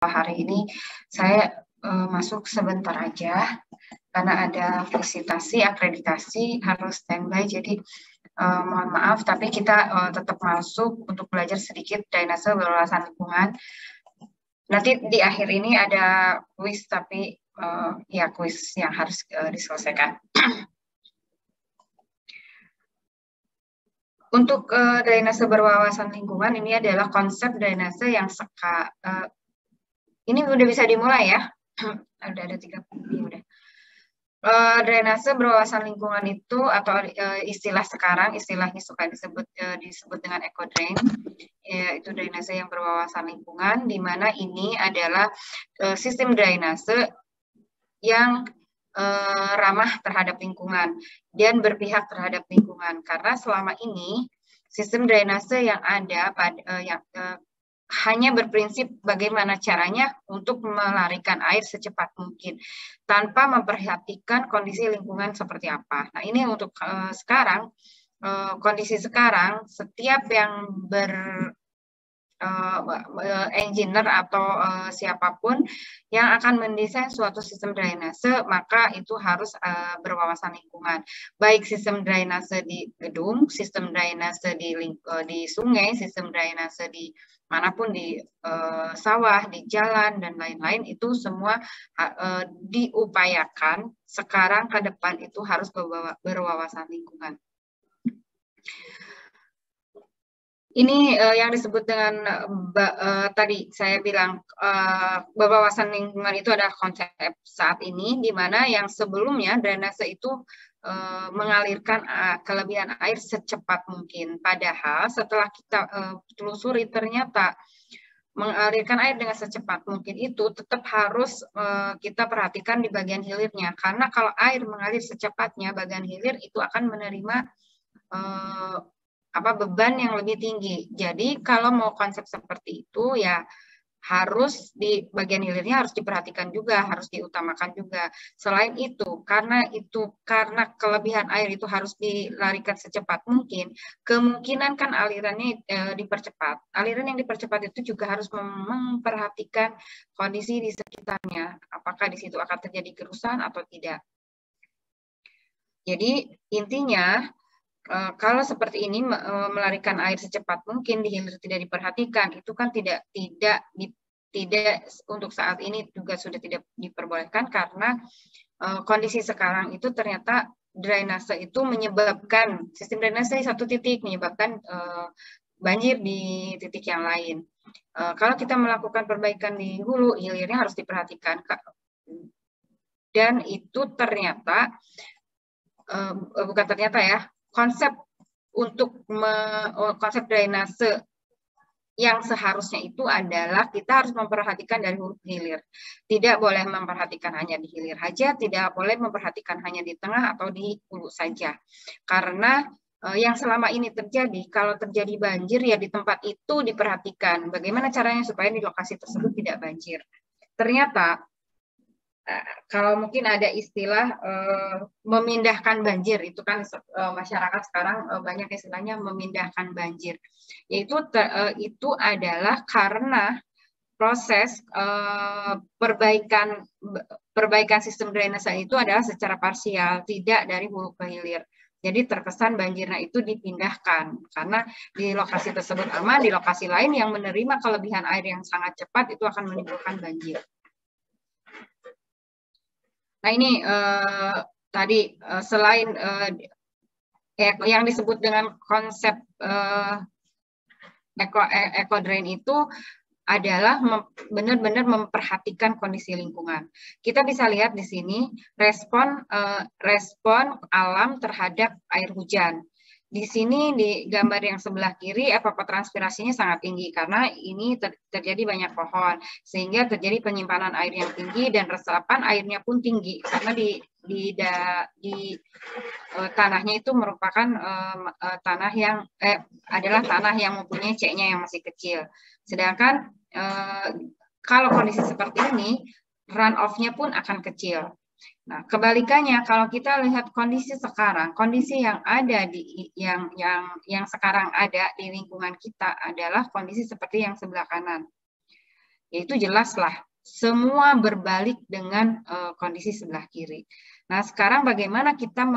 hari ini saya masuk sebentar aja karena ada visitasi, akreditasi, harus standby, jadi mohon maaf, tapi kita tetap masuk untuk belajar sedikit drainase berwawasan lingkungan. Nanti di akhir ini ada kuis, tapi ya kuis yang harus diselesaikan. Untuk drainase berwawasan lingkungan, ini adalah konsep drainase yang ini udah bisa dimulai ya. Udah ada 3 udah. Drainase berwawasan lingkungan itu atau istilah sekarang, istilahnya suka disebut dengan eco-drain, yaitu drainase yang berwawasan lingkungan, di mana ini adalah sistem drainase yang ramah terhadap lingkungan dan berpihak terhadap lingkungan, karena selama ini sistem drainase yang ada hanya berprinsip bagaimana caranya untuk melarikan air secepat mungkin tanpa memperhatikan kondisi lingkungan seperti apa. Nah, ini untuk sekarang, kondisi sekarang, setiap yang engineer atau siapapun yang akan mendesain suatu sistem drainase, maka itu harus berwawasan lingkungan. Baik sistem drainase di gedung, sistem drainase di sungai, sistem drainase di manapun, di sawah, di jalan, dan lain-lain, itu semua diupayakan sekarang ke depan itu harus berwawasan lingkungan. Ini yang disebut dengan tadi saya bilang berwawasan lingkungan itu adalah konsep saat ini, di mana yang sebelumnya drainase itu mengalirkan kelebihan air secepat mungkin. Padahal setelah kita telusuri, ternyata mengalirkan air dengan secepat mungkin itu tetap harus kita perhatikan di bagian hilirnya, karena kalau air mengalir secepatnya, bagian hilir itu akan menerima beban yang lebih tinggi. Jadi kalau mau konsep seperti itu, ya harus di bagian hilirnya harus diperhatikan juga, harus diutamakan juga. Selain itu, karena kelebihan air itu harus dilarikan secepat mungkin, kemungkinan kan alirannya dipercepat. Aliran yang dipercepat itu juga harus memperhatikan kondisi di sekitarnya, apakah di situ akan terjadi kerusakan atau tidak. Jadi intinya, kalau seperti ini melarikan air secepat mungkin di hilir tidak diperhatikan, itu kan tidak untuk saat ini juga sudah tidak diperbolehkan, karena kondisi sekarang itu ternyata drainase itu menyebabkan, sistem drainase di satu titik menyebabkan banjir di titik yang lain. Kalau kita melakukan perbaikan di hulu, hilirnya harus diperhatikan, dan itu ternyata bukan ternyata ya, konsep drainase yang seharusnya itu adalah kita harus memperhatikan dari hulu ke hilir. Tidak boleh memperhatikan hanya di hilir saja, tidak boleh memperhatikan hanya di tengah atau di hulu saja. Karena yang selama ini terjadi, kalau terjadi banjir ya di tempat itu diperhatikan bagaimana caranya supaya di lokasi tersebut tidak banjir. Ternyata kalau mungkin ada istilah memindahkan banjir, itu kan masyarakat sekarang banyak istilahnya memindahkan banjir. Yaitu itu adalah karena proses perbaikan sistem drainase itu adalah secara parsial, tidak dari hulu ke hilir. Jadi terkesan banjirnya itu dipindahkan, karena di lokasi tersebut aman, di lokasi lain yang menerima kelebihan air yang sangat cepat itu akan menimbulkan banjir. Nah, ini tadi selain yang disebut dengan konsep eco-drain itu adalah benar-benar memperhatikan kondisi lingkungan. Kita bisa lihat di sini respon alam terhadap air hujan. Di sini di gambar yang sebelah kiri evapotranspirasinya sangat tinggi karena ini terjadi banyak pohon, sehingga terjadi penyimpanan air yang tinggi dan resapan airnya pun tinggi karena di tanahnya itu merupakan tanah yang adalah tanah yang mempunyai C-nya yang masih kecil. Sedangkan kalau kondisi seperti ini, run off-nya pun akan kecil. Nah, kebalikannya kalau kita lihat kondisi sekarang, kondisi yang ada yang sekarang ada di lingkungan kita adalah kondisi seperti yang sebelah kanan. yaitu jelaslah semua berbalik dengan kondisi sebelah kiri. Nah, sekarang bagaimana kita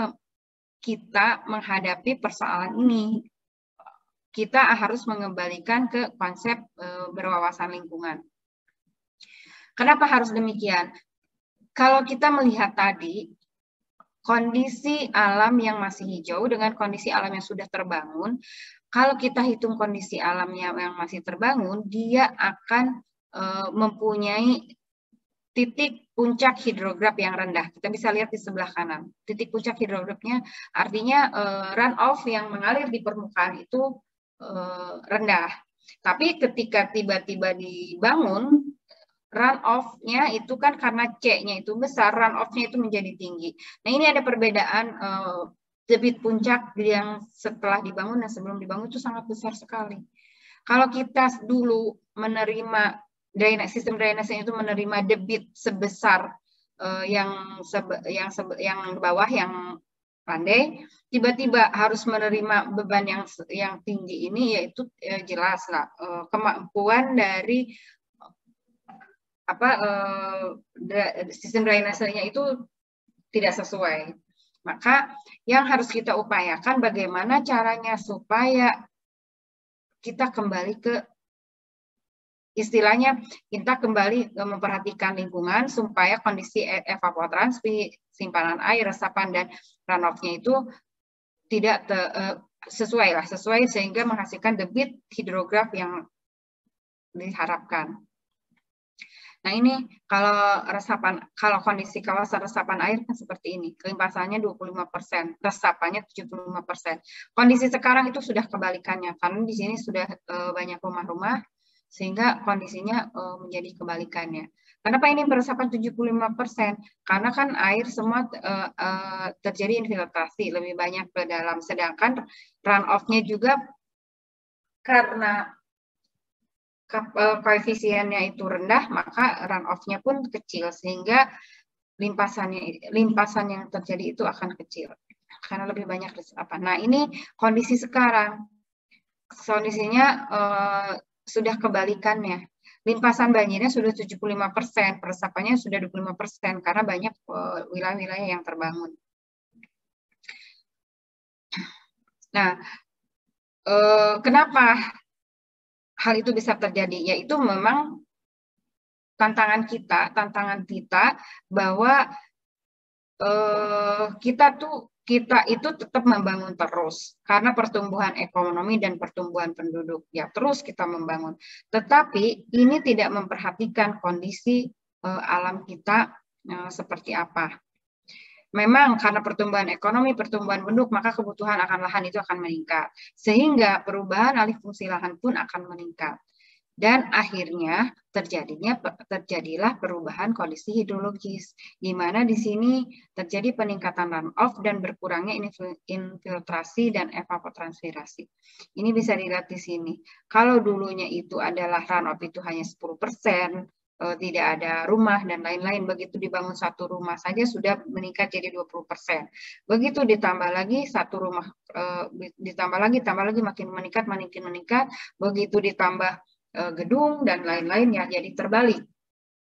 menghadapi persoalan ini? Kita harus mengembalikan ke konsep berwawasan lingkungan. Kenapa harus demikian? Kalau kita melihat tadi, kondisi alam yang masih hijau dengan kondisi alam yang sudah terbangun, kalau kita hitung kondisi alamnya yang masih terbangun, dia akan mempunyai titik puncak hidrograf yang rendah. Kita bisa lihat di sebelah kanan. Titik puncak hidrografnya artinya runoff yang mengalir di permukaan itu rendah. Tapi ketika tiba-tiba dibangun, runoff-nya itu kan karena C-nya itu besar, runoff-nya itu menjadi tinggi. Nah, ini ada perbedaan debit puncak yang setelah dibangun dan sebelum dibangun itu sangat besar sekali. Kalau kita dulu menerima sistem drainase itu menerima debit sebesar yang bawah yang pandai, tiba-tiba harus menerima beban yang tinggi ini, yaitu jelas lah kemampuan dari sistem drainasenya itu tidak sesuai. Maka yang harus kita upayakan bagaimana caranya supaya kita kembali ke istilahnya kita kembali memperhatikan lingkungan supaya kondisi evapotranspirasi, simpanan air, resapan dan runoff-nya itu tidak sesuai sehingga menghasilkan debit hidrograf yang diharapkan. Nah, ini kalau kondisi kawasan resapan air kan seperti ini, kelimpasannya 25%, resapannya 75%. Kondisi sekarang itu sudah kebalikannya, karena di sini sudah banyak rumah-rumah, sehingga kondisinya menjadi kebalikannya. Kenapa ini beresapan 75%? Karena kan air semua terjadi infiltrasi lebih banyak ke dalam, sedangkan runoff-nya juga karena koefisiennya itu rendah, maka runoff-nya pun kecil, sehingga limpasan yang terjadi itu akan kecil karena lebih banyak resapan. Nah, ini kondisi sekarang, kondisinya sudah kebalikannya. Limpasan banjirnya sudah 75%, resapannya sudah 25% karena banyak wilayah-wilayah yang terbangun. Nah, kenapa hal itu bisa terjadi? Yaitu memang tantangan kita bahwa kita itu tetap membangun terus karena pertumbuhan ekonomi dan pertumbuhan penduduk, ya terus kita membangun. Tetapi ini tidak memperhatikan kondisi alam kita seperti apa. Memang karena pertumbuhan ekonomi, pertumbuhan penduduk, maka kebutuhan akan lahan itu akan meningkat. Sehingga perubahan alih fungsi lahan pun akan meningkat. Dan akhirnya terjadilah perubahan kondisi hidrologis, di mana di sini terjadi peningkatan runoff dan berkurangnya infiltrasi dan evapotranspirasi. Ini bisa dilihat di sini. Kalau dulunya itu adalah runoff itu hanya 10%, tidak ada rumah dan lain-lain, begitu dibangun satu rumah saja sudah meningkat jadi 20%. Begitu ditambah lagi satu rumah, ditambah lagi makin meningkat, begitu ditambah gedung dan lain-lain ya, jadi terbalik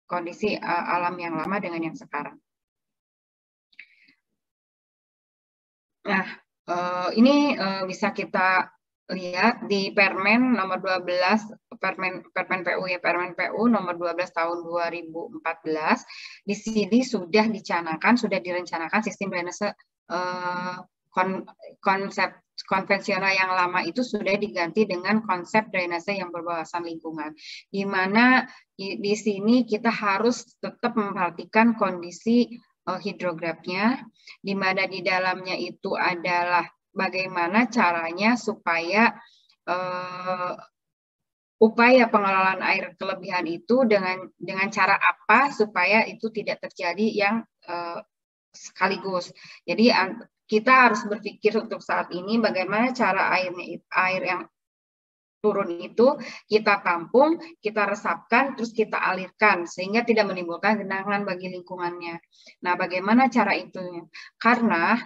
kondisi alam yang lama dengan yang sekarang. Nah, ini bisa kita lihat di Permen nomor 12, Permen PU ya, Permen PU nomor 12 tahun 2014. Di sini sudah direncanakan sistem drainase konsep konvensional yang lama itu sudah diganti dengan konsep drainase yang berwawasan lingkungan, di mana di sini kita harus tetap memperhatikan kondisi hidrografnya, di mana di dalamnya itu adalah bagaimana caranya supaya upaya pengelolaan air kelebihan itu dengan cara apa supaya itu tidak terjadi yang sekaligus. Jadi kita harus berpikir untuk saat ini bagaimana cara air yang turun itu kita tampung, kita resapkan, terus kita alirkan sehingga tidak menimbulkan genangan bagi lingkungannya. Nah, bagaimana cara itu? Karena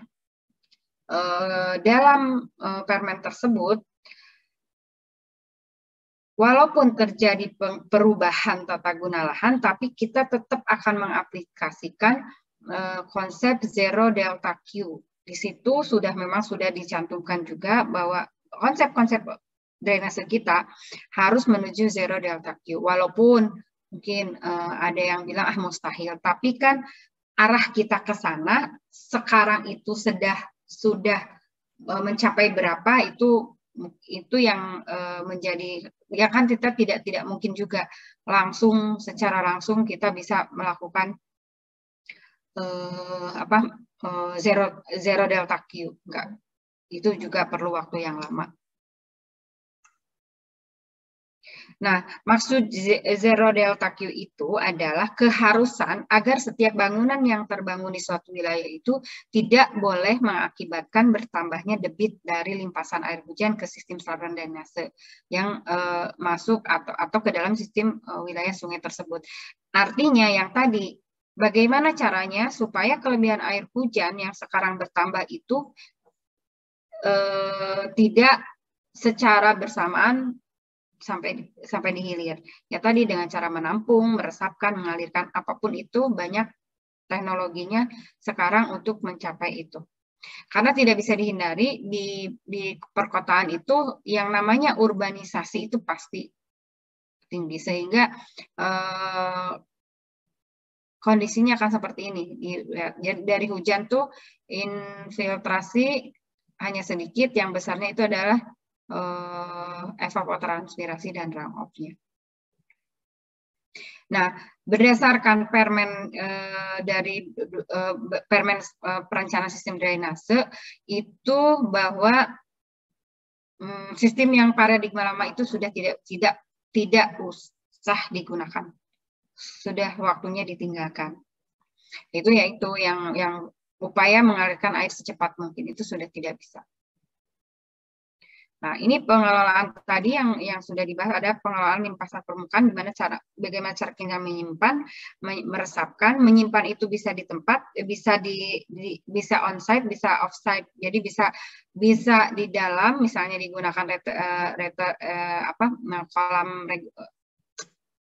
dalam permen tersebut walaupun terjadi perubahan tata guna lahan, tapi kita tetap akan mengaplikasikan konsep zero delta Q. Di situ memang sudah dicantumkan juga bahwa konsep-konsep drainase kita harus menuju zero delta Q. Walaupun mungkin ada yang bilang mustahil, tapi kan arah kita ke sana sekarang itu sudah mencapai berapa itu yang menjadi, ya kan kita tidak mungkin juga secara langsung kita bisa melakukan zero delta Q, enggak, itu juga perlu waktu yang lama. Nah, maksud zero delta Q itu adalah keharusan agar setiap bangunan yang terbangun di suatu wilayah itu tidak boleh mengakibatkan bertambahnya debit dari limpasan air hujan ke sistem saluran drainase yang masuk atau ke dalam sistem wilayah sungai tersebut. Artinya yang tadi, bagaimana caranya supaya kelebihan air hujan yang sekarang bertambah itu tidak secara bersamaan sampai di hilir. Ya tadi dengan cara menampung, meresapkan, mengalirkan, apapun itu banyak teknologinya sekarang untuk mencapai itu. Karena tidak bisa dihindari di perkotaan itu yang namanya urbanisasi itu pasti tinggi, sehingga kondisinya akan seperti ini. Dari hujan tuh infiltrasi hanya sedikit, yang besarnya itu adalah evapotranspirasi dan runoff-nya. Nah, berdasarkan permen dari permen perencanaan sistem drainase itu bahwa sistem yang paradigma lama itu sudah tidak usah digunakan, sudah waktunya ditinggalkan. Itu yaitu yang upaya mengalirkan air secepat mungkin itu sudah tidak bisa. Nah, ini pengelolaan tadi yang sudah dibahas, ada pengelolaan limpasan permukaan, bagaimana cara kita menyimpan, meresapkan, menyimpan itu bisa di tempat, bisa on-site, bisa off-site. Jadi bisa di dalam, misalnya digunakan kolam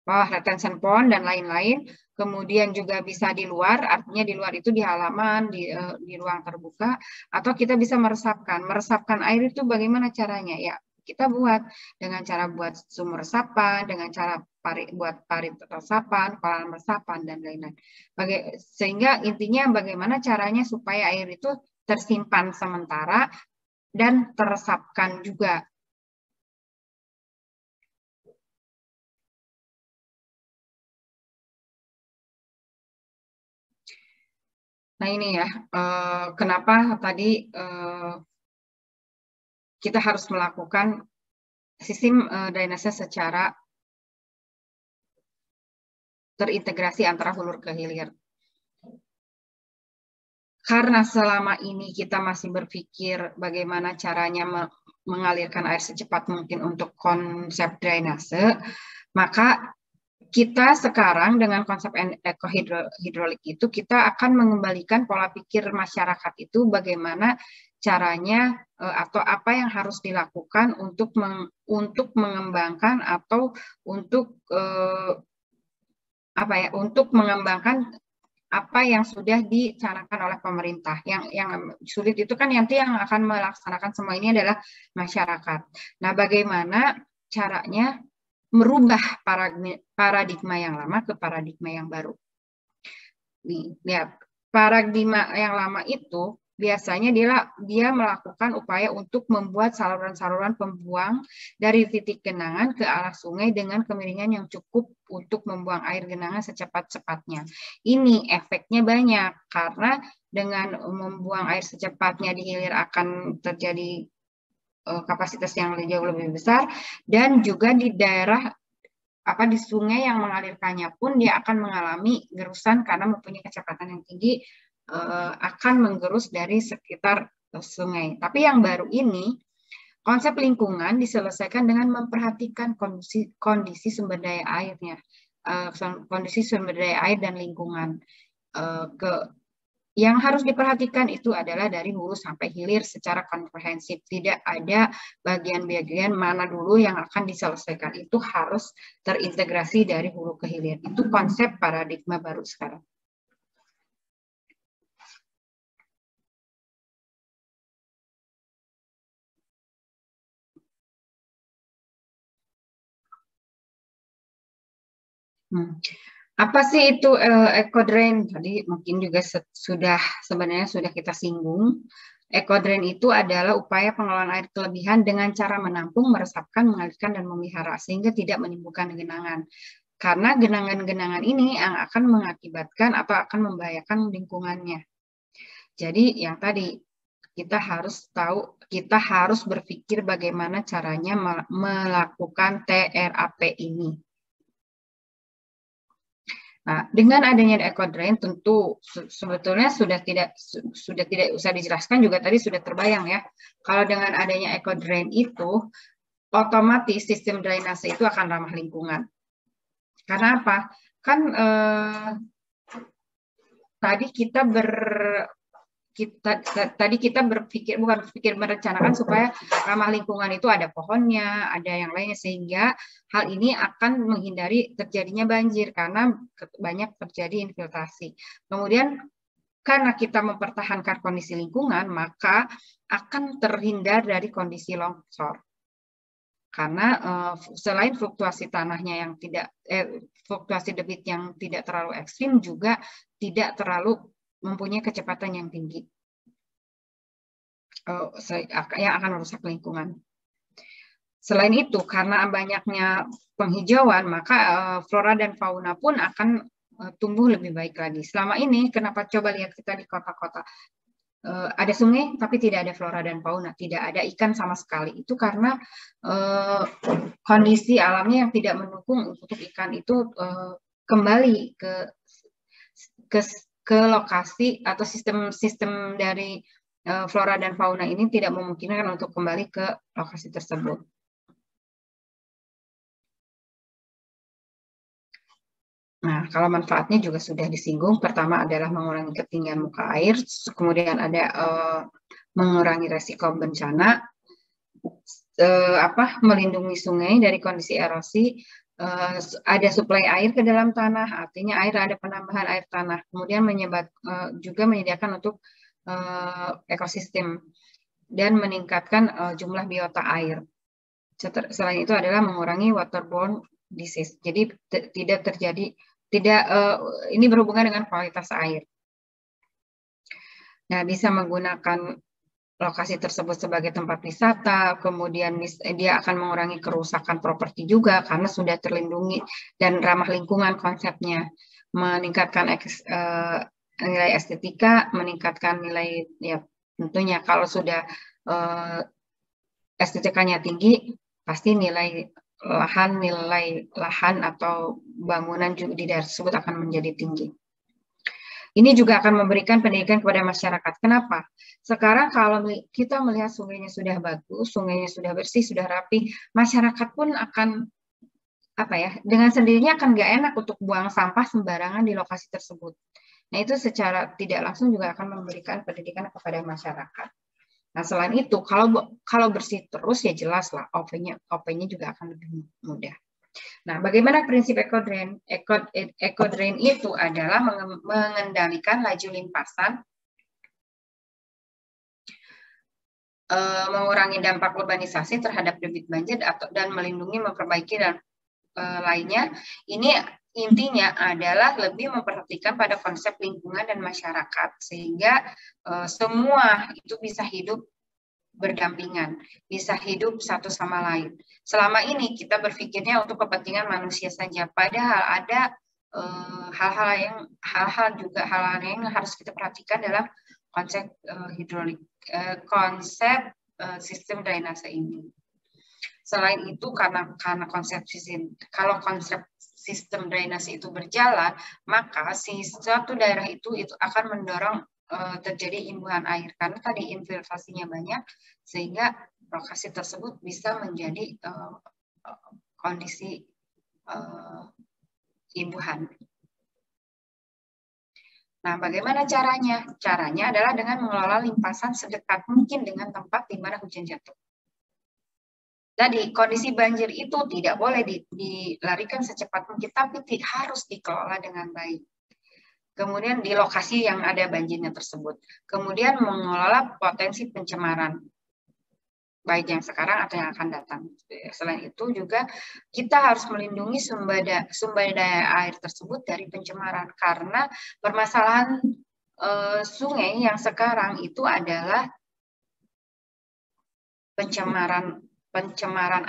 retention pond dan lain-lain. Kemudian juga bisa di luar, artinya di luar itu di halaman, di ruang terbuka, atau kita bisa meresapkan. Meresapkan air itu bagaimana caranya? Ya, kita buat dengan cara buat sumur resapan, dengan cara buat parit resapan, kolam resapan, dan lain-lain. Sehingga intinya bagaimana caranya supaya air itu tersimpan sementara dan teresapkan juga. Nah ini ya, kenapa tadi kita harus melakukan sistem drainase secara terintegrasi antara hulu ke hilir. Karena selama ini kita masih berpikir bagaimana caranya mengalirkan air secepat mungkin untuk konsep drainase, maka kita sekarang dengan konsep ekohidrolik itu kita akan mengembalikan pola pikir masyarakat itu bagaimana caranya atau apa yang harus dilakukan untuk mengembangkan atau untuk untuk mengembangkan apa yang sudah dicanangkan oleh pemerintah. Yang sulit itu kan nanti yang akan melaksanakan semua ini adalah masyarakat. Nah, bagaimana caranya merubah paradigma yang lama ke paradigma yang baru. Lihat, paradigma yang lama itu biasanya dia melakukan upaya untuk membuat saluran-saluran pembuang dari titik genangan ke arah sungai dengan kemiringan yang cukup untuk membuang air genangan secepat-cepatnya. Ini efeknya banyak karena dengan membuang air secepatnya di hilir akan terjadi kapasitas yang jauh lebih besar, dan juga di daerah di sungai yang mengalirkannya pun dia akan mengalami gerusan karena mempunyai kecepatan yang tinggi, akan menggerus dari sekitar sungai. Tapi yang baru ini, konsep lingkungan diselesaikan dengan memperhatikan kondisi sumber daya airnya, kondisi sumber daya air dan lingkungan. Yang harus diperhatikan itu adalah dari hulu sampai hilir secara komprehensif. Tidak ada bagian-bagian mana dulu yang akan diselesaikan. Itu harus terintegrasi dari hulu ke hilir. Itu konsep paradigma baru sekarang. Apa sih itu eco-drain? Tadi mungkin juga sebenarnya sudah kita singgung. Eco-drain itu adalah upaya pengelolaan air kelebihan dengan cara menampung, meresapkan, mengalirkan, dan memelihara sehingga tidak menimbulkan genangan. Karena genangan-genangan ini yang akan mengakibatkan atau akan membahayakan lingkungannya. Jadi yang tadi kita harus tahu, kita harus berpikir bagaimana caranya melakukan TRAP ini. Nah, dengan adanya eco-drain tentu sebetulnya sudah tidak usah dijelaskan, juga tadi sudah terbayang ya. Kalau dengan adanya eco-drain itu otomatis sistem drainase itu akan ramah lingkungan. Karena apa? Kan tadi kita merencanakan supaya ramah lingkungan itu ada pohonnya, ada yang lainnya, sehingga hal ini akan menghindari terjadinya banjir karena banyak terjadi infiltrasi. Kemudian karena kita mempertahankan kondisi lingkungan, maka akan terhindar dari kondisi longsor. Karena selain fluktuasi tanahnya yang fluktuasi debit yang tidak terlalu ekstrim, juga tidak terlalu mempunyai kecepatan yang tinggi yang akan merusak lingkungan. Selain itu, karena banyaknya penghijauan, maka flora dan fauna pun akan tumbuh lebih baik lagi. Selama ini, kenapa coba lihat kita di kota-kota, ada sungai tapi tidak ada flora dan fauna, tidak ada ikan sama sekali. Itu karena kondisi alamnya yang tidak mendukung untuk ikan itu kembali ke lokasi, atau sistem dari flora dan fauna ini tidak memungkinkan untuk kembali ke lokasi tersebut. Nah, kalau manfaatnya juga sudah disinggung. Pertama adalah mengurangi ketinggian muka air, kemudian ada mengurangi resiko bencana, melindungi sungai dari kondisi erosi, ada suplai air ke dalam tanah, artinya ada penambahan air tanah, kemudian juga menyediakan untuk ekosistem dan meningkatkan jumlah biota air. Selain itu adalah mengurangi waterborne disease. Jadi ini berhubungan dengan kualitas air. Nah, bisa menggunakan lokasi tersebut sebagai tempat wisata, kemudian dia akan mengurangi kerusakan properti juga karena sudah terlindungi dan ramah lingkungan konsepnya, meningkatkan nilai estetika, meningkatkan nilai, ya tentunya kalau sudah estetikanya tinggi, pasti nilai lahan atau bangunan juga di daerah tersebut akan menjadi tinggi. Ini juga akan memberikan pendidikan kepada masyarakat. Kenapa? Sekarang kalau kita melihat sungainya sudah bagus, sungainya sudah bersih, sudah rapi, masyarakat pun akan dengan sendirinya akan nggak enak untuk buang sampah sembarangan di lokasi tersebut. Nah, itu secara tidak langsung juga akan memberikan pendidikan kepada masyarakat. Nah, selain itu, kalau bersih terus, ya jelas lah OP-nya juga akan lebih mudah. Nah, bagaimana prinsip eco-drain? Eco-drain itu adalah mengendalikan laju limpasan, mengurangi dampak urbanisasi terhadap debit banjir dan melindungi, memperbaiki, dan lainnya. Ini intinya adalah lebih memperhatikan pada konsep lingkungan dan masyarakat, sehingga semua itu bisa hidup berdampingan, bisa hidup satu sama lain. Selama ini kita berpikirnya untuk kepentingan manusia saja, padahal ada hal-hal yang harus kita perhatikan dalam konsep sistem drainase ini. Selain itu, karena konsep sistem drainase itu berjalan, maka suatu daerah itu akan mendorong terjadi imbuhan air karena tadi infiltrasinya banyak, sehingga lokasi tersebut bisa menjadi kondisi imbuhan. Nah, bagaimana caranya? Caranya adalah dengan mengelola limpasan sedekat mungkin dengan tempat di mana hujan jatuh. Tadi, kondisi banjir itu tidak boleh dilarikan secepat mungkin, tapi harus dikelola dengan baik. Kemudian di lokasi yang ada banjirnya tersebut. Kemudian mengelola potensi pencemaran, baik yang sekarang atau yang akan datang. Selain itu juga kita harus melindungi sumber daya air tersebut dari pencemaran, karena permasalahan sungai yang sekarang itu adalah pencemaran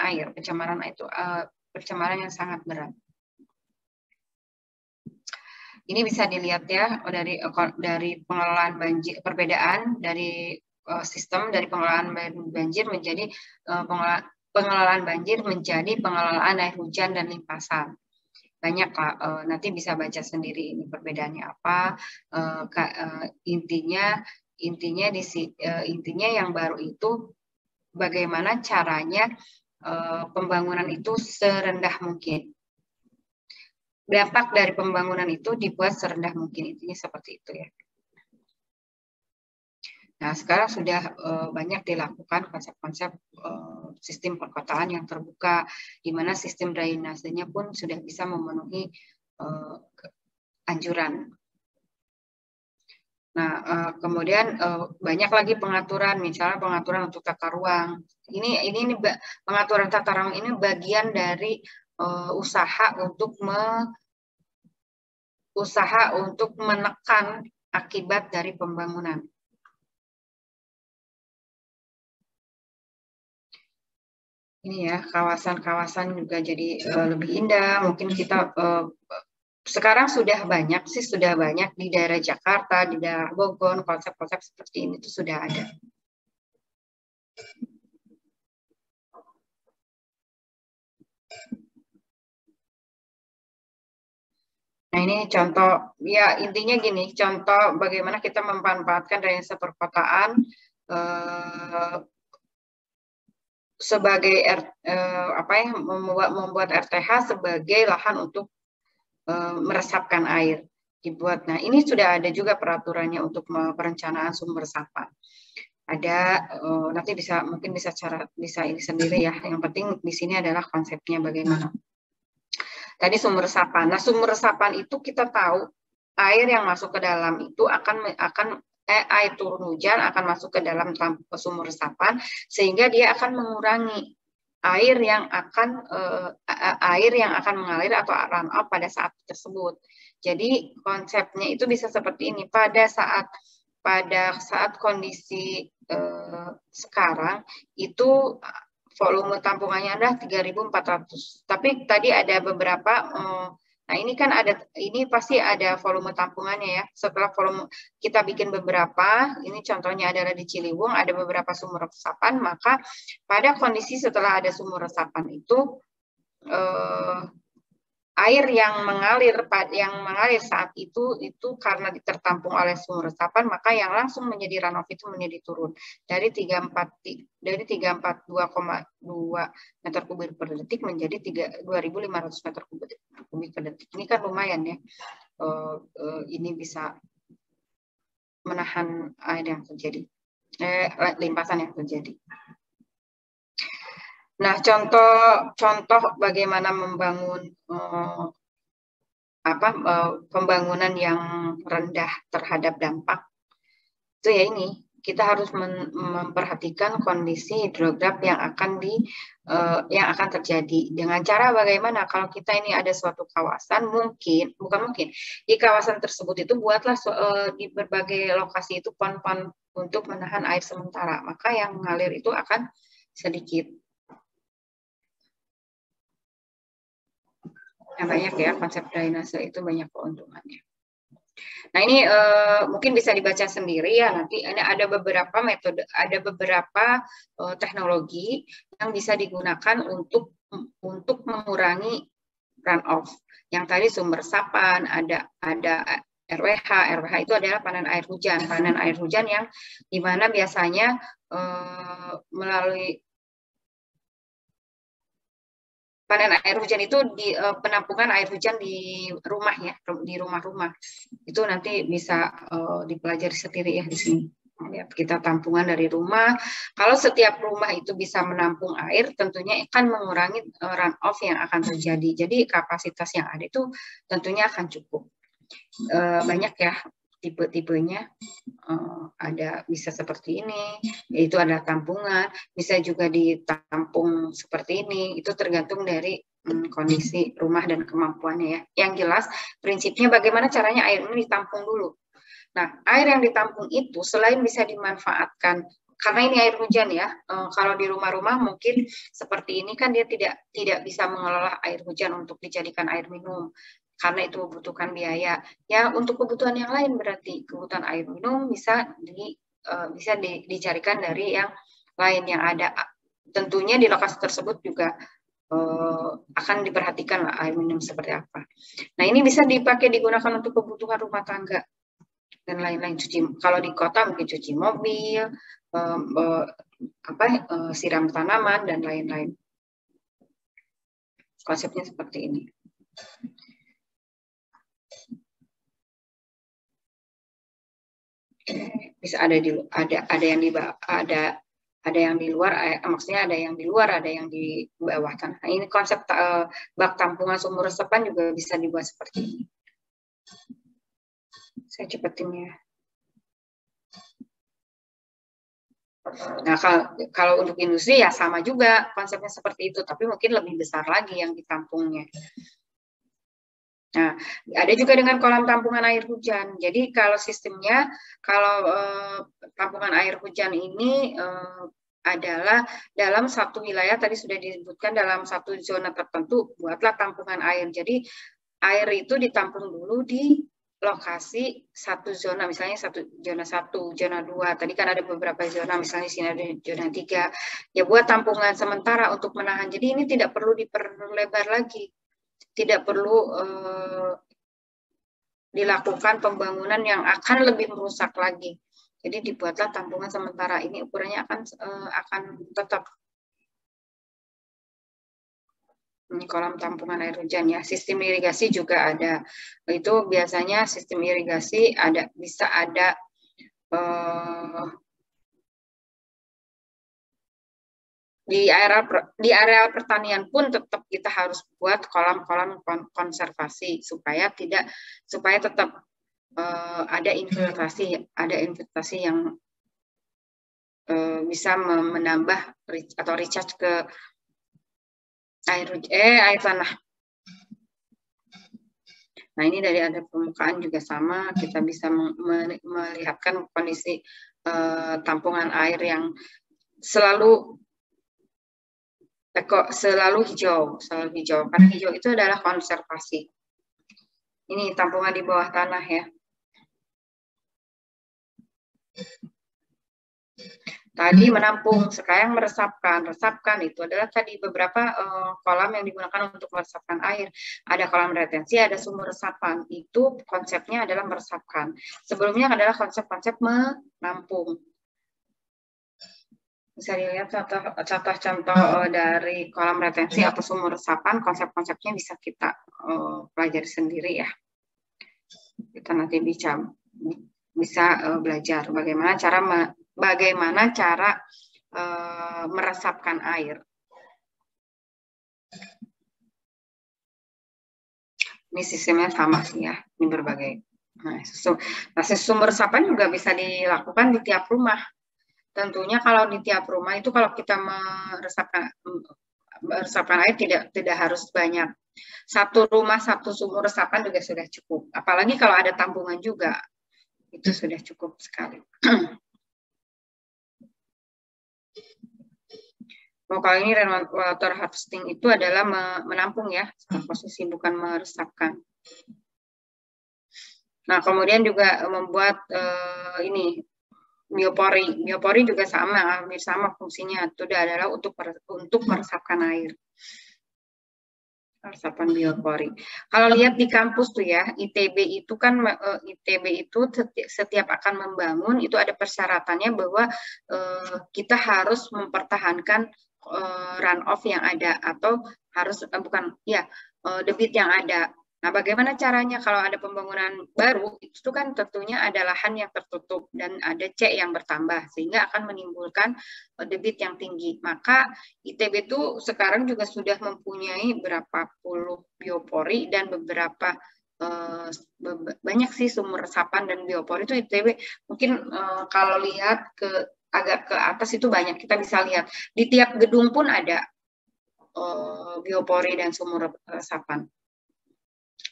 air, pencemaran yang sangat berat. Ini bisa dilihat ya dari pengelolaan banjir, perbedaan dari sistem dari pengelolaan banjir menjadi pengelolaan banjir menjadi pengelolaan air hujan dan limpasan. Banyak nanti bisa baca sendiri ini perbedaannya apa. Intinya yang baru itu bagaimana caranya pembangunan itu serendah mungkin. Dampak dari pembangunan itu dibuat serendah mungkin, intinya seperti itu ya. Nah, sekarang sudah banyak dilakukan konsep-konsep sistem perkotaan yang terbuka, di mana sistem drainasenya pun sudah bisa memenuhi anjuran. Nah, kemudian banyak lagi pengaturan, misalnya pengaturan untuk tata ruang. Ini pengaturan tata ruang ini bagian dari usaha untuk menekan akibat dari pembangunan. Ini ya, kawasan-kawasan juga jadi lebih indah. Mungkin kita sekarang sudah banyak di daerah Jakarta, di daerah Bogor, konsep-konsep seperti ini itu sudah ada. Nah, ini contoh, ya intinya gini, contoh bagaimana kita memanfaatkan drainase perkotaan sebagai membuat RTH sebagai lahan untuk meresapkan air dibuat. Nah, ini sudah ada juga peraturannya untuk perencanaan sumber resapan. Ada nanti mungkin bisa ini sendiri ya. Yang penting di sini adalah konsepnya bagaimana. Tadi sumber resapan. Nah, sumber resapan itu kita tahu air yang masuk ke dalam itu air turun hujan akan masuk ke dalam sumber resapan, sehingga dia akan mengurangi air yang akan mengalir atau run off pada saat tersebut. Jadi konsepnya itu bisa seperti ini. Pada saat kondisi sekarang itu volume tampungannya adalah 3.400. Tapi tadi ada beberapa, nah ini kan ini pasti ada volume tampungannya ya. Setelah volume kita bikin beberapa, ini contohnya adalah di Ciliwung, ada beberapa sumur resapan, maka pada kondisi setelah ada sumur resapan itu, air yang mengalir saat itu karena tertampung oleh sumur resapan, maka yang langsung menjadi runoff itu menjadi turun dari 342,2 meter kubik per detik menjadi 2.500 meter kubik per detik. Ini kan lumayan ya. Ini bisa menahan air yang terjadi, limpasan yang terjadi. Nah, contoh bagaimana membangun pembangunan yang rendah terhadap dampak itu ya ini, kita harus memperhatikan kondisi hidrograf yang akan terjadi. Dengan cara bagaimana? Kalau kita ini ada suatu kawasan, di kawasan tersebut itu buatlah di berbagai lokasi itu pon-pon untuk menahan air sementara, maka yang mengalir itu akan sedikit. Yang banyak ya, konsep drainase itu banyak keuntungannya. Nah, ini mungkin bisa dibaca sendiri ya, nanti ini ada beberapa metode, ada beberapa teknologi yang bisa digunakan untuk mengurangi runoff. Yang tadi sumber resapan, ada RWH. RWH itu adalah panen air hujan yang dimana biasanya melalui panen air hujan itu di penampungan air hujan di rumah ya, di rumah-rumah. Itu nanti bisa dipelajari sendiri ya di sini. Ya, kita tampungan dari rumah. Kalau setiap rumah itu bisa menampung air, tentunya akan mengurangi run off yang akan terjadi. Jadi kapasitas yang ada itu tentunya akan cukup. Banyak ya tipe-tipenya. Ada bisa seperti ini, yaitu ada tampungan, bisa juga ditampung seperti ini. Itu tergantung dari kondisi rumah dan kemampuannya ya. Yang jelas prinsipnya bagaimana caranya air ini ditampung dulu. Nah, air yang ditampung itu selain bisa dimanfaatkan karena ini air hujan ya. Kalau di rumah-rumah mungkin seperti ini kan dia tidak bisa mengelola air hujan untuk dijadikan air minum karena itu membutuhkan biaya. Ya untuk kebutuhan yang lain berarti kebutuhan air minum bisa dicarikan dari yang lain yang ada. Tentunya di lokasi tersebut juga akan diperhatikan lah air minum seperti apa. Nah ini bisa digunakan untuk kebutuhan rumah tangga dan lain-lain. Kalau di kota mungkin cuci mobil, siram tanaman dan lain-lain. Konsepnya seperti ini. Bisa ada yang di luar, maksudnya ada yang di luar, ada yang di bawah tanah. Nah, ini konsep bak tampungan sumur resapan juga bisa dibuat seperti ini. Saya cepetin ya. Nah, kalau untuk industri ya sama juga konsepnya seperti itu, tapi mungkin lebih besar lagi yang ditampungnya. Nah, ada juga dengan kolam tampungan air hujan. Jadi kalau sistemnya, tampungan air hujan ini adalah dalam satu wilayah, tadi sudah disebutkan dalam satu zona tertentu, buatlah tampungan air. Jadi air itu ditampung dulu di lokasi satu zona, misalnya zona 1, zona 2. Tadi kan ada beberapa zona, misalnya di sini ada zona 3. Ya buat tampungan sementara untuk menahan. Jadi ini tidak perlu diperlebar lagi. Tidak perlu dilakukan pembangunan yang akan lebih merusak lagi. Jadi dibuatlah tampungan sementara. Ini ukurannya akan tetap. Ini kolam tampungan air hujan ya. Sistem irigasi juga ada. Itu biasanya sistem irigasi bisa ada di area pertanian pun tetap kita harus buat kolam-kolam konservasi supaya tetap ada infiltrasi yang bisa menambah atau recharge ke air tanah. Nah ini dari ada permukaan juga sama, kita bisa melihatkan kondisi tampungan air yang selalu hijau, karena hijau itu adalah konservasi. Ini tampungan di bawah tanah ya. Tadi menampung, sekarang meresapkan. Resapkan itu adalah tadi beberapa kolam yang digunakan untuk meresapkan air. Ada kolam retensi, ada sumur resapan. Itu konsepnya adalah meresapkan. Sebelumnya adalah konsep-konsep menampung. Bisa dilihat contoh-contoh dari kolam retensi atau sumur resapan, konsep-konsepnya bisa kita pelajari sendiri ya. Kita nanti bisa belajar bagaimana cara meresapkan air. Ini sistemnya sama sih ya, ini berbagai. Nah, sumber resapan juga bisa dilakukan di tiap rumah. Tentunya kalau di tiap rumah itu kalau kita meresapkan air tidak harus banyak. Satu rumah satu sumur resapan juga sudah cukup. Apalagi kalau ada tambungan juga, itu sudah cukup sekali. Kalau ini rainwater harvesting itu adalah menampung ya, posisi bukan meresapkan. Nah kemudian juga membuat ini biopori juga hampir sama fungsinya. Itu adalah untuk meresapkan air. Resapan biopori. Kalau lihat di kampus tuh ya, ITB itu kan setiap akan membangun itu ada persyaratannya bahwa kita harus mempertahankan runoff yang ada atau harus debit yang ada. Nah, bagaimana caranya kalau ada pembangunan baru, itu kan tentunya ada lahan yang tertutup dan ada C yang bertambah, sehingga akan menimbulkan debit yang tinggi. Maka ITB itu sekarang juga sudah mempunyai berapa puluh biopori dan beberapa banyak sih sumur resapan dan biopori itu ITB. Mungkin kalau lihat agak ke atas itu banyak, kita bisa lihat. Di tiap gedung pun ada biopori dan sumur resapan.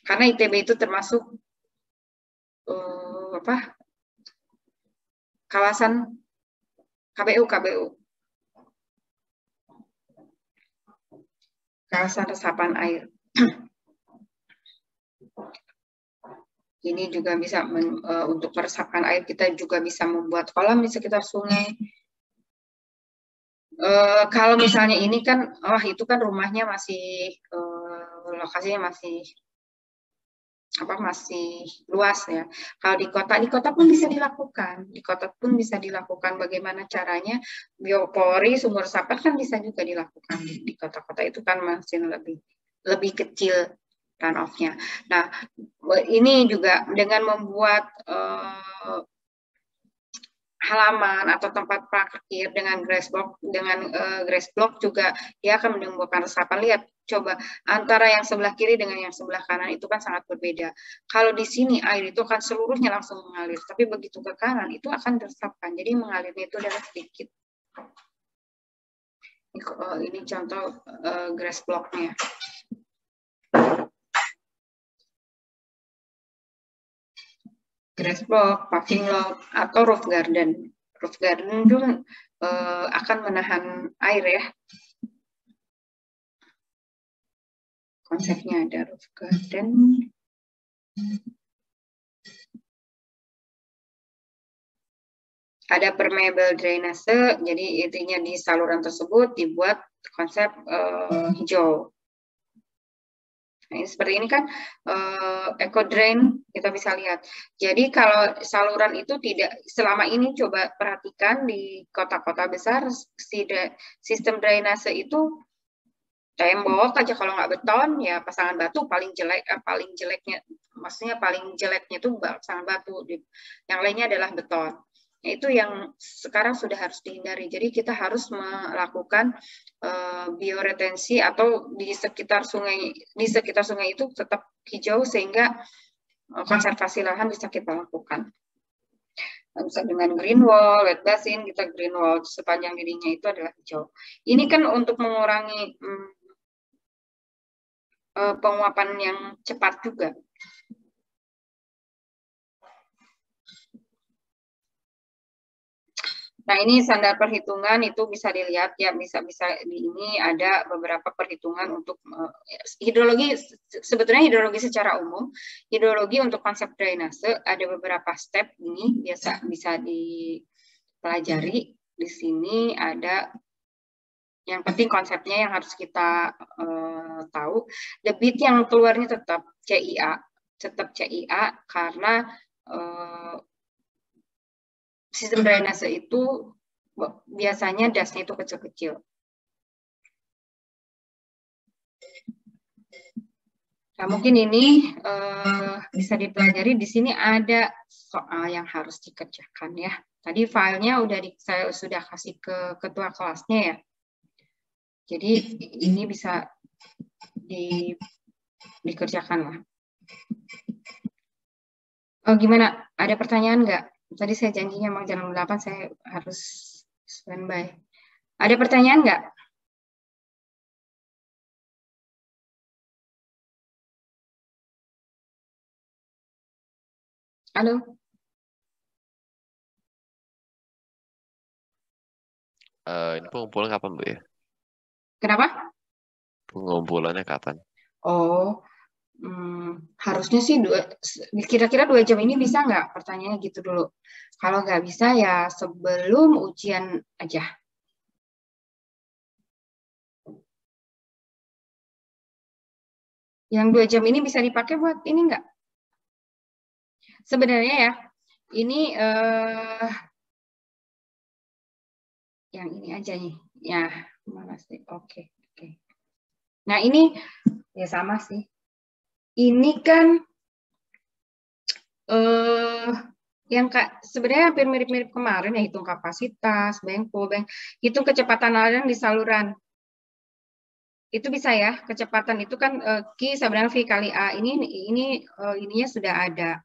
Karena ITB itu termasuk kawasan KBU, kawasan resapan air. Ini juga bisa untuk meresapkan air, kita juga bisa membuat kolam di sekitar sungai. Kalau misalnya ini kan, itu kan rumahnya masih lokasinya masih luas ya. Kalau di kota pun bisa dilakukan. Di kota pun bisa dilakukan. Bagaimana caranya? Biopori, sumur resapan kan bisa juga dilakukan di kota-kota, itu kan masih lebih kecil runoff-nya. Nah, ini juga dengan membuat halaman atau tempat parkir dengan grass block juga dia akan menimbulkan resapan. Lihat, coba antara yang sebelah kiri dengan yang sebelah kanan itu kan sangat berbeda. Kalau di sini air itu kan seluruhnya langsung mengalir, tapi begitu ke kanan itu akan teresapkan. Jadi mengalirnya itu adalah sedikit. Ini contoh grass block-nya. Grass block, paving lot, atau roof garden. Roof garden itu akan menahan air ya. Konsepnya ada roof garden. Ada permeable drainase, jadi intinya di saluran tersebut dibuat konsep hijau. Nah, seperti ini kan eco drain, kita bisa lihat. Jadi kalau saluran itu tidak, selama ini coba perhatikan di kota-kota besar, sistem drainase itu tembok aja, kalau nggak beton ya pasangan batu, paling jeleknya, maksudnya paling jeleknya itu pasangan batu, yang lainnya adalah beton. Nah, itu yang sekarang sudah harus dihindari. Jadi kita harus melakukan bioretensi atau di sekitar sungai itu tetap hijau, sehingga konservasi lahan bisa kita lakukan. Bisa dengan green wall, wet basin, kita green wall sepanjang dirinya itu adalah hijau. Ini kan untuk mengurangi penguapan yang cepat juga. Nah, ini standar perhitungan itu bisa dilihat ya, bisa di ini ada beberapa perhitungan untuk hidrologi. Sebetulnya hidrologi secara umum, hidrologi untuk konsep drainase ada beberapa step, ini biasa bisa dipelajari. Di sini ada yang penting konsepnya yang harus kita tahu. Debit yang keluarnya tetap CIA karena sistem drainase itu biasanya dasnya itu kecil-kecil. Nah, mungkin ini bisa dipelajari. Di sini ada soal yang harus dikerjakan ya. Tadi filenya saya sudah kasih ke ketua kelasnya ya. Jadi ini bisa dikerjakan lah. Gimana? Ada pertanyaan nggak? Tadi saya janjinya mau jam 8 saya harus standby. Ada pertanyaan nggak? Halo? Ini pengumpulan kapan, Bu ya? Kenapa? Pengumpulannya kapan? Oh, harusnya sih kira-kira 2 jam ini bisa nggak? Pertanyaannya gitu dulu. Kalau nggak bisa ya sebelum ujian aja. Yang 2 jam ini bisa dipakai buat ini nggak? Sebenarnya ya, ini yang ini aja nih. Ya, Mana sih? Oke. Nah, ini ya sama sih. Ini kan yang sebenarnya hampir mirip-mirip kemarin ya, hitung kapasitas, bank, hitung kecepatan aliran di saluran. Itu bisa ya, kecepatan itu kan Q sebenarnya V kali A. Ininya sudah ada.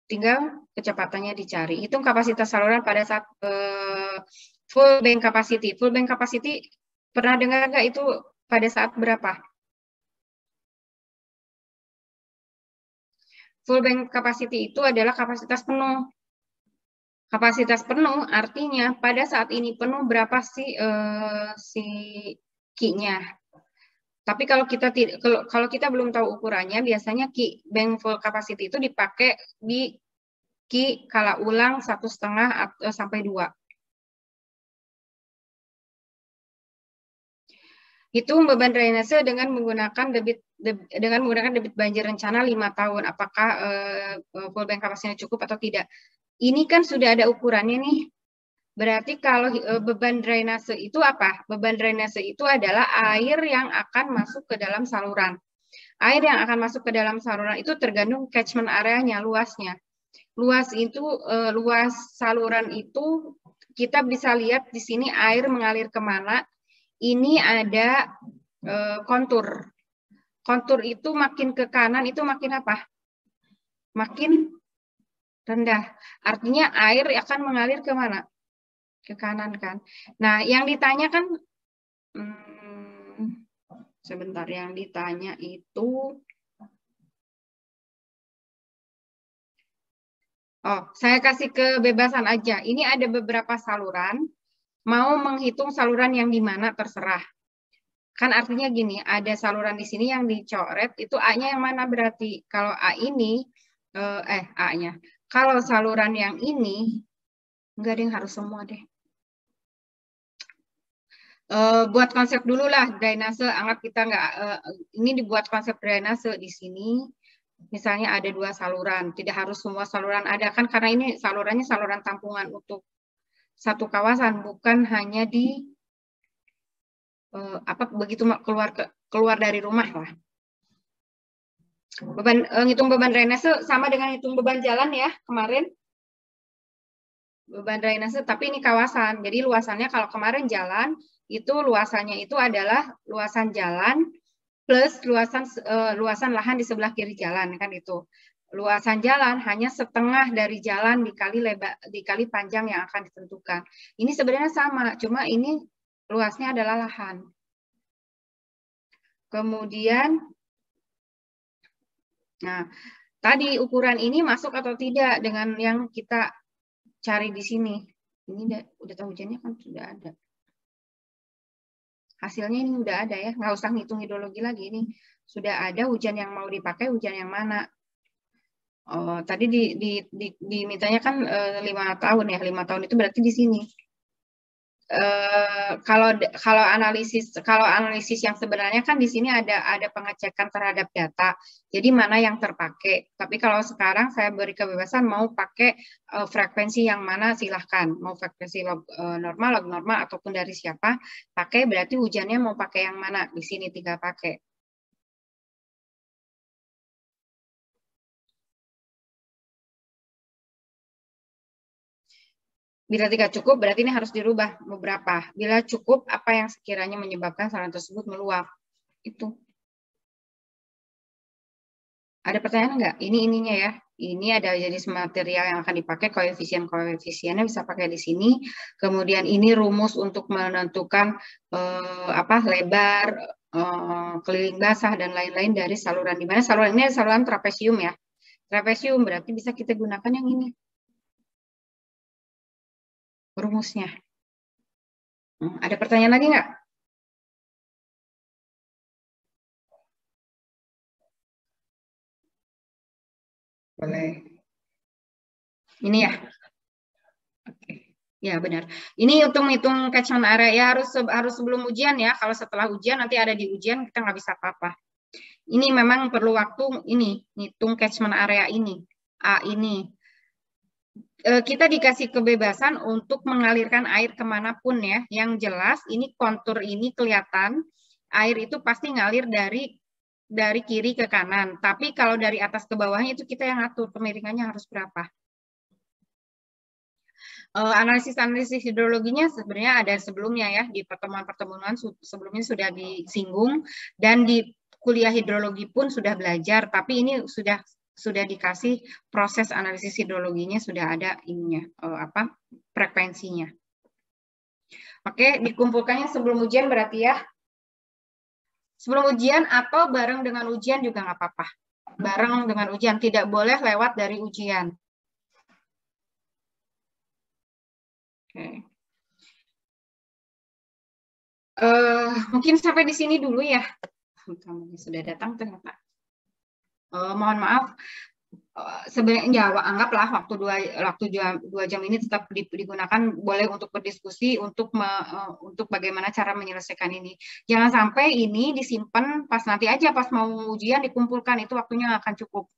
Tinggal kecepatannya dicari. Hitung kapasitas saluran pada saat full bank capacity. Full bank capacity pernah dengar nggak itu pada saat berapa? Full bank capacity itu adalah kapasitas penuh. Kapasitas penuh artinya pada saat ini penuh berapa sih si Q-nya. Tapi kalau kita belum tahu ukurannya, biasanya Q bank full capacity itu dipakai di Q kala ulang 1,5 sampai 2. Hitung beban drainase dengan menggunakan debit banjir rencana 5 tahun. Apakah full bank kapasitasnya cukup atau tidak? Ini kan sudah ada ukurannya nih. Berarti kalau beban drainase itu apa? Beban drainase itu adalah air yang akan masuk ke dalam saluran. Air yang akan masuk ke dalam saluran itu tergantung catchment areanya, luasnya. Luas saluran itu kita bisa lihat di sini air mengalir kemana. Ini ada kontur. Kontur itu makin ke kanan itu makin apa? Makin rendah. Artinya air akan mengalir kemana? Ke kanan kan. Nah, yang ditanya kan sebentar, yang ditanya itu saya kasih kebebasan aja. Ini ada beberapa saluran, mau menghitung saluran yang di mana terserah. Kan artinya gini, ada saluran di sini yang dicoret, itu A-nya yang mana berarti? Kalau A ini A-nya. Kalau saluran yang ini enggak ada yang harus semua deh. Buat konsep dulu lah drainase, anggap kita ini dibuat konsep drainase di sini. Misalnya ada 2 saluran, tidak harus semua saluran ada kan, karena ini salurannya saluran tampungan untuk satu kawasan, bukan hanya di begitu keluar dari rumah lah. Ngitung beban drainase sama dengan hitung beban jalan ya kemarin. Beban drainase, tapi ini kawasan. Jadi luasannya kalau kemarin jalan, itu luasannya itu adalah luasan jalan plus luasan lahan di sebelah kiri jalan kan itu. Luasan jalan hanya setengah dari jalan dikali panjang yang akan ditentukan. Ini sebenarnya sama, cuma ini luasnya adalah lahan. Kemudian, nah tadi ukuran ini masuk atau tidak dengan yang kita cari di sini. Ini udah tahu hujannya kan sudah ada. Hasilnya ini udah ada ya, nggak usah ngitung hidrologi lagi. Ini sudah ada hujan yang mau dipakai, hujan yang mana. Tadi dimintanya kan 5 tahun ya, 5 tahun itu berarti di sini. Kalau analisis yang sebenarnya kan di sini ada pengecekan terhadap data. Jadi mana yang terpakai. Tapi kalau sekarang saya beri kebebasan mau pakai frekuensi yang mana silahkan. Mau frekuensi log normal ataupun dari siapa pakai, berarti hujannya mau pakai yang mana di sini tinggal pakai. Bila tidak cukup, berarti ini harus dirubah beberapa. Bila cukup, apa yang sekiranya menyebabkan saluran tersebut meluap? Itu. Ada pertanyaan nggak? Ini ininya ya. Ini ada jenis material yang akan dipakai, koefisiennya bisa pakai di sini. Kemudian ini rumus untuk menentukan lebar, keliling basah dan lain-lain dari saluran. Di mana saluran ini saluran trapesium ya. Trapesium berarti bisa kita gunakan yang ini. Rumusnya. Ada pertanyaan lagi nggak? Boleh. Ini ya. Oke. Ya benar. Ini untuk menghitung catchment area ya harus sebelum ujian ya. Kalau setelah ujian nanti ada di ujian kita nggak bisa apa-apa. Ini memang perlu waktu ini ngitung catchment area ini. A ini. kita dikasih kebebasan untuk mengalirkan air kemanapun ya. Yang jelas ini kontur ini kelihatan, air itu pasti ngalir dari kiri ke kanan. Tapi kalau dari atas ke bawahnya itu kita yang atur kemiringannya harus berapa. Analisis hidrologinya sebenarnya ada sebelumnya ya, di pertemuan-pertemuan sebelumnya sudah disinggung, dan di kuliah hidrologi pun sudah belajar, tapi ini sudah dikasih proses analisis hidrologinya, sudah ada ininya, frekuensinya. Oke, dikumpulkannya sebelum ujian berarti ya. Sebelum ujian atau bareng dengan ujian juga nggak apa-apa. Bareng dengan ujian, tidak boleh lewat dari ujian. Oke. Mungkin sampai di sini dulu ya. Kamu sudah datang ternyata. Mohon maaf. Sebenarnya anggaplah waktu dua jam ini tetap digunakan boleh untuk berdiskusi untuk bagaimana cara menyelesaikan ini. Jangan sampai ini disimpan pas nanti aja pas mau ujian dikumpulkan, itu waktunya akan cukup.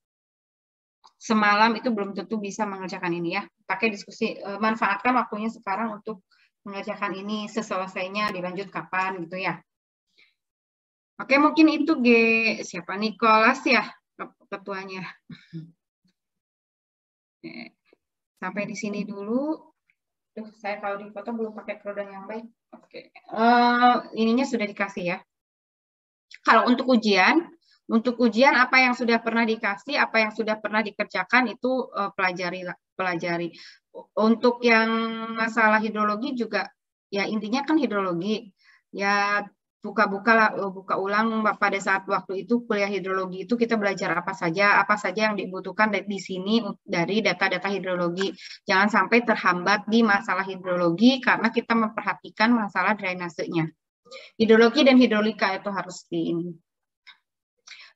Semalam itu belum tentu bisa mengerjakan ini ya. Pakai diskusi, manfaatkan waktunya sekarang untuk mengerjakan ini, seselesainya dilanjut kapan gitu ya. Oke, mungkin itu siapa, Nicholas ya ketuanya. Oke. Sampai di sini dulu. Saya kalau di foto belum pakai kerodang yang baik. Oke. Ininya sudah dikasih ya. Kalau untuk ujian apa yang sudah pernah dikasih, apa yang sudah pernah dikerjakan itu pelajari. Untuk yang masalah hidrologi juga ya intinya kan hidrologi. Ya buka ulang pada saat waktu itu kuliah hidrologi itu kita belajar apa saja yang dibutuhkan di sini dari data-data hidrologi. Jangan sampai terhambat di masalah hidrologi karena kita memperhatikan masalah drainasenya. Hidrologi dan hidrolika itu harus di ini.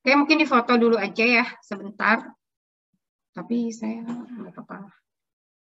Oke, mungkin di foto dulu aja ya sebentar. Tapi saya nggak apa-apa.